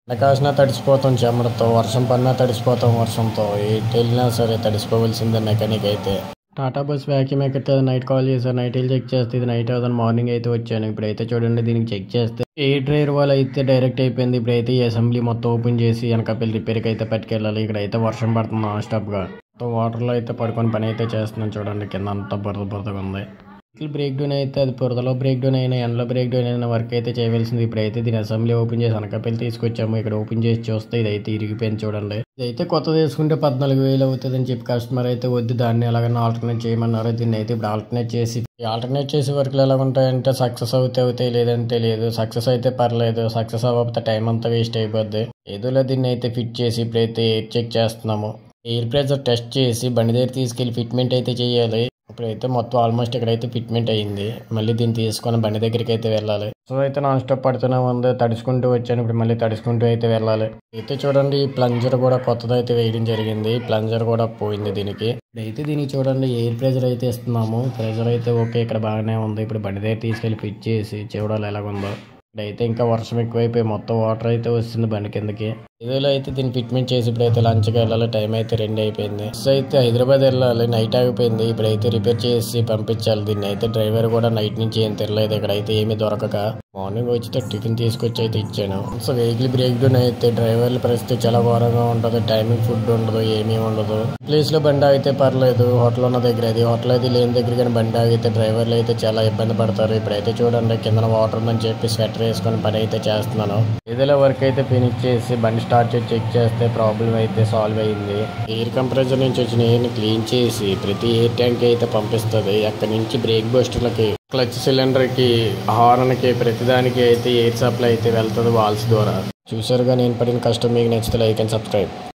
ఎండకాసినా తడిసిపోతాం చెమటతో, వర్షం పడినా తడిసిపోతాం వర్షంతో. ఎటు వెళ్ళినా సరే తడిసిపోవలసిందే మెకానిక్ అయితే. టాటా బస్ వ్యాక్యూమ్ ఎక్కితే నైట్ కాల్ చేశారు. నైట్ వెళ్ళి చెక్ చేస్తే ఇది నైట్ అవుతుంది, మార్నింగ్ అయితే వచ్చాను. ఇప్పుడైతే చూడండి దీనికి చెక్ చేస్తే ఏ డ్రైవర్ వాళ్ళు అయితే డైరెక్ట్ అయిపోయింది. ఇప్పుడైతే ఈ అసెంబ్లీ మొత్తం ఓపెన్ చేసి వెనకాపల్లి రిపేర్కి అయితే పట్టుకెళ్ళాలి. ఇక్కడైతే వర్షం పడుతుంది నాన్ స్టాప్గా. మొత్తం వాటర్లో అయితే పడుకొని పని అయితే చేస్తున్నాను. చూడండి కింద అంతా బురదగా ఉంది. వెహికల్ బ్రేక్ డౌన్ అయితే అది బురదలో బ్రేక్ డౌన్ అయినా, ఎండలో బ్రేక్ డౌన్ అయినా వర్క్ అయితే చేయవలసింది. ఇప్పుడైతే దీని అసెంబ్లీ ఓపెన్ చేసి అనకాపల్లి తీసుకొచ్చాము. ఇక్కడ ఓపెన్ చేసి చూస్తే ఇదైతే ఇరిగిపోయింది చూడండి. ఇదైతే కొత్తది వేసుకుంటే 14,000 అవుతుంది అని చెప్పి కస్టమర్ అయితే వద్దు దాన్ని ఎలాగైనా ఆల్టర్నేట్ చేయమన్నారు. దీన్ని అయితే ఇప్పుడు ఆల్టర్నేట్ చేసి వర్క్లు ఎలా ఉంటాయంటే సక్సెస్ అవుతాయి లేదంటే లేదు. సక్సెస్ అయితే పర్లేదు, సక్సెస్ అవ్వకపోతే టైం అంతా వేస్ట్ అయిపోద్ది. ఏదోలా దీన్ని అయితే ఫిట్ చేసి ఇప్పుడైతే ఎయిర్ చెక్ చేస్తున్నాము. ఎయిర్ ప్రెషర్ టెస్ట్ చేసి బండి దగ్గర తీసుకెళ్లి ఫిట్మెంట్ అయితే చేయాలి. ఇప్పుడైతే మొత్తం ఆల్మోస్ట్ ఇక్కడైతే ఫిట్మెంట్ అయ్యింది. మళ్ళీ దీన్ని తీసుకొని బండి దగ్గరికి అయితే వెళ్ళాలి. సో అయితే నాన్ స్టాప్ పడుతూనే ఉంది. తడుచుకుంటూ వచ్చాను. ఇప్పుడు మళ్ళీ తడుచుకుంటూ అయితే వెళ్ళాలి. అయితే చూడండి ఈ ప్లంజర్ కూడా కొత్తదైతే వేయడం జరిగింది. ప్లంజర్ కూడా పోయింది దీనికి. ఇప్పుడైతే దీనికి చూడండి ఎయిర్ ప్రెషర్ అయితే ఇస్తున్నాము. ప్రెషర్ అయితే ఓకే ఇక్కడ బాగానే ఉంది. ఇప్పుడు బండి దగ్గర తీసుకెళ్లి ఫిట్ చేసి చూడాలి ఎలాగుందో. ఇప్పుడైతే ఇంకా వర్షం ఎక్కువైపోయి మొత్తం వాటర్ అయితే వస్తుంది బండి కిందకి. ఇదిలో అయితే దీన్ని ఫిట్మెంట్ చేసి ఇప్పుడైతే లంచ్కి వెళ్ళాలి. టైం అయితే 2 అయిపోయింది. సో అయితే హైదరాబాద్ వెళ్ళాలి. నైట్ ఆగిపోయింది. ఇప్పుడైతే రిపేర్ చేసి పంపించాలి దీన్ని. అయితే డ్రైవర్ కూడా నైట్ నుంచి ఏం తిరగలేదు. ఇక్కడైతే ఏమీ దొరకక మార్నింగ్ వచ్చితే టిఫిన్ తీసుకొచ్చి అయితే ఇచ్చాను. సో వెహికల్ బ్రేక్ డౌన్ అయితే డ్రైవర్ల పరిస్థితి చాలా ఘోరంగా ఉంటుంది. టైమింగ్ ఫుడ్ ఉండదు, ఏమీ ఉండదు. ప్లేస్ లో బండి ఆగితే పర్లేదు, హోటల్ ఉన్న దగ్గర అది హోటల్ అయితే లేని దగ్గర కానీ బండి ఆగితే డ్రైవర్లు అయితే చాలా ఇబ్బంది పడతారు. ఇప్పుడైతే చూడండి కింద వాటర్ ఉందని చెప్పి స్వెటర్ వేసుకొని పని అయితే చేస్తున్నాను. ఏదైనా వర్క్ అయితే ఫినిష్ చేసి బండి స్టార్ట్ చేసి చెక్ చేస్తే ప్రాబ్లం అయితే సాల్వ్ అయింది. ఎయిర్ కంప్రెసర్ నుంచి వచ్చిన ఎయిర్ని క్లీన్ చేసి ప్రతి ఎయిర్ ట్యాంక్ అయితే పంపిస్తుంది. అక్కడి నుంచి బ్రేక్ బూస్టర్లకి, క్లచ్ సిలిండర్కి, హార్న్కి, ప్రతిదానికి అయితే ఎయిర్ సప్లై అయితే వెళ్తుంది వాల్స్ ద్వారా. చూసారుగా నేను పడిన కష్టం. మీకు నచ్చితే లైక్ అండ్ సబ్స్క్రైబ్.